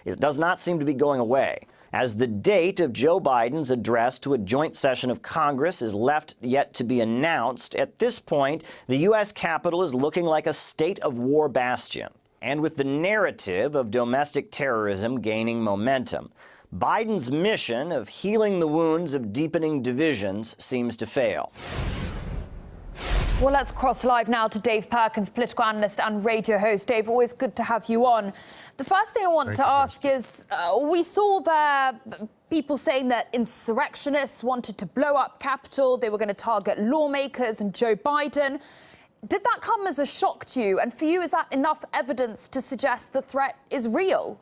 it does not seem to be going away. As the date of Joe Biden's address to a joint session of Congress is left yet to be announced, at this point, the U.S. Capitol is looking like a state of war bastion. And with the narrative of domestic terrorism gaining momentum, Biden's mission of healing the wounds of deepening divisions seems to fail. Well, let's cross live now to Dave Perkins, political analyst and radio host. Dave, always good to have you on. The first thing I want to ask is, we saw there people saying that insurrectionists wanted to blow up Capitol. They were going to target lawmakers and Joe Biden. Did that come as a shock to you? And for you, is that enough evidence to suggest the threat is real?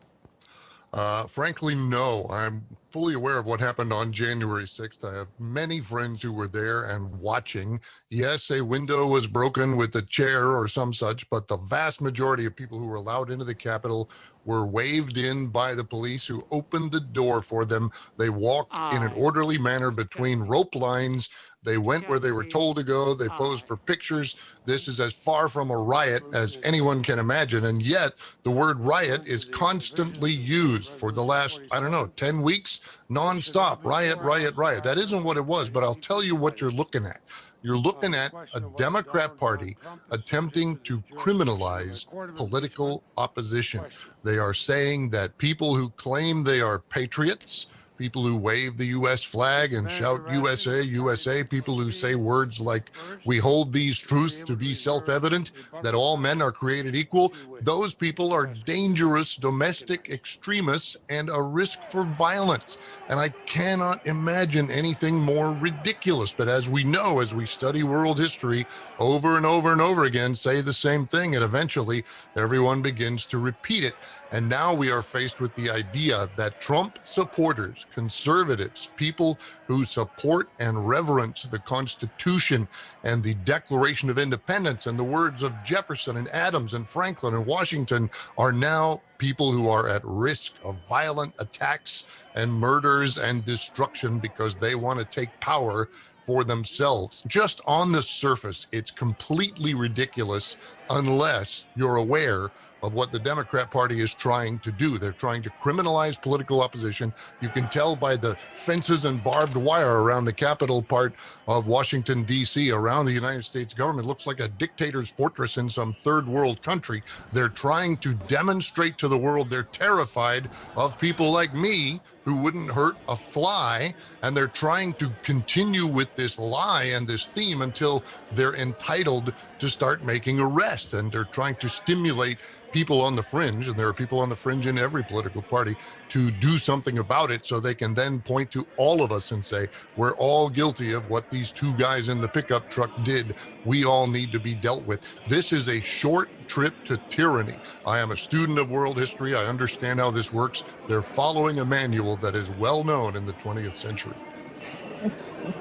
Frankly, no. I'm fully aware of what happened on January 6th. I have many friends who were there and watching. Yes, a window was broken with a chair or some such, but the vast majority of people who were allowed into the Capitol were waved in by the police who opened the door for them. They walked in an orderly manner between rope lines. They went where they were told to go. They posed for pictures. This is as far from a riot as anyone can imagine. And yet the word riot is constantly used for the last, 10 weeks, nonstop. Riot, riot, riot. That isn't what it was, but I'll tell you what you're looking at. You're looking at a Democrat Party attempting to criminalize political opposition. They are saying that people who claim they are patriots, people who wave the U.S. flag and shout USA, USA, people who say words like, we hold these truths to be self-evident, that all men are created equal, those people are dangerous domestic extremists and a risk for violence. And I cannot imagine anything more ridiculous. But as we know, as we study world history over and over and over again, say the same thing, and eventually everyone begins to repeat it. And now we are faced with the idea that Trump supporters, conservatives, people who support and reverence the Constitution and the Declaration of Independence and the words of Jefferson and Adams and Franklin and Washington are now people who are at risk of violent attacks and murders and destruction because they want to take power for themselves. Just on the surface, it's completely ridiculous unless you're aware of what the Democrat Party is trying to do. They're trying to criminalize political opposition. You can tell by the fences and barbed wire around the Capitol part of Washington, D.C., around the United States government. It looks like a dictator's fortress in some third world country. They're trying to demonstrate to the world they're terrified of people like me who wouldn't hurt a fly, and they're trying to continue with this lie and this theme until they're entitled to start making arrests. And they're trying to stimulate people on the fringe, and there are people on the fringe in every political party, to do something about it so they can then point to all of us and say, we're all guilty of what these two guys in the pickup truck did. We all need to be dealt with. This is a short trip to tyranny. I am a student of world history. I understand how this works. They're following a manual that is well known in the 20th century.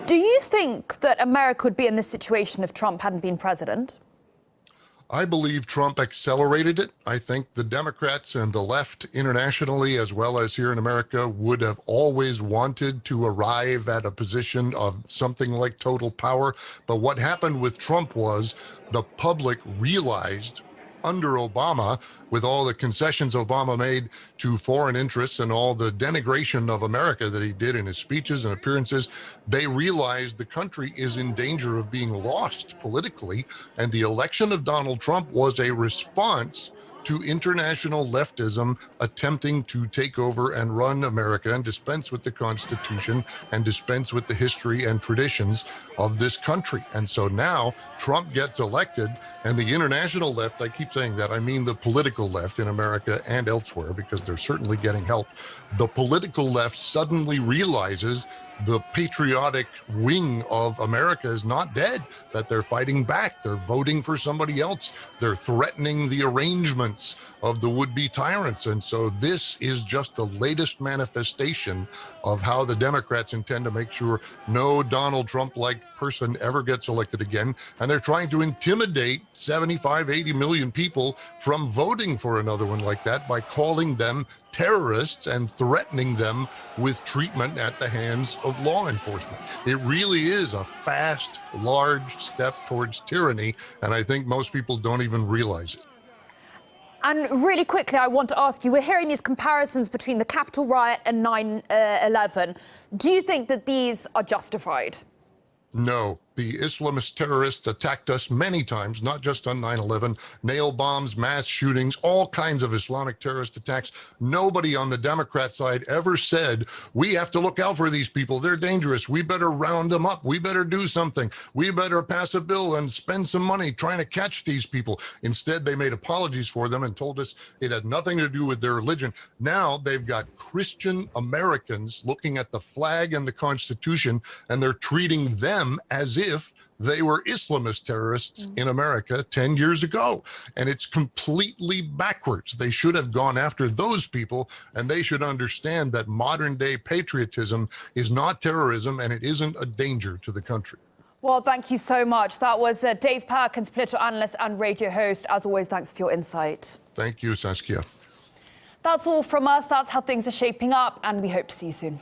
Do you think that America would be in this situation if Trump hadn't been president? I believe Trump accelerated it. I think the Democrats and the left internationally, as well as here in America, would have always wanted to arrive at a position of something like total power. But what happened with Trump was the public realized under Obama, with all the concessions Obama made to foreign interests and all the denigration of America that he did in his speeches and appearances, they realized the country is in danger of being lost politically. And the election of Donald Trump was a response to international leftism attempting to take over and run America and dispense with the Constitution and dispense with the history and traditions of this country. And so now Trump gets elected, and the international left, I keep saying that, I mean the political left in America and elsewhere, because they're certainly getting help. The political left suddenly realizes the patriotic wing of America is not dead, that they're fighting back. They're voting for somebody else. They're threatening the arrangements of the would-be tyrants. And so this is just the latest manifestation of how the Democrats intend to make sure no Donald Trump-like person ever gets elected again. And they're trying to intimidate 75, 80 million people from voting for another one like that by calling them terrorists and threatening them with treatment at the hands of law enforcement. It really is a fast, large step towards tyranny, and I think most people don't even realize it. And really quickly, I want to ask you, we're hearing these comparisons between the Capitol riot and 9/11. Do you think that these are justified? No, the Islamist terrorists attacked us many times, not just on 9/11, nail bombs, mass shootings, all kinds of Islamic terrorist attacks. Nobody on the Democrat side ever said, we have to look out for these people. They're dangerous. We better round them up. We better do something. We better pass a bill and spend some money trying to catch these people. Instead, they made apologies for them and told us it had nothing to do with their religion. Now they've got Christian Americans looking at the flag and the Constitution, and they're treating them as if they were Islamist terrorists in America 10 years ago. And it's completely backwards. They should have gone after those people, and they should understand that modern day patriotism is not terrorism, and it isn't a danger to the country. Well, thank you so much. That was Dave Perkins, political analyst and radio host. As always, thanks for your insight. Thank you, Saskia. That's all from us. That's how things are shaping up, and we hope to see you soon.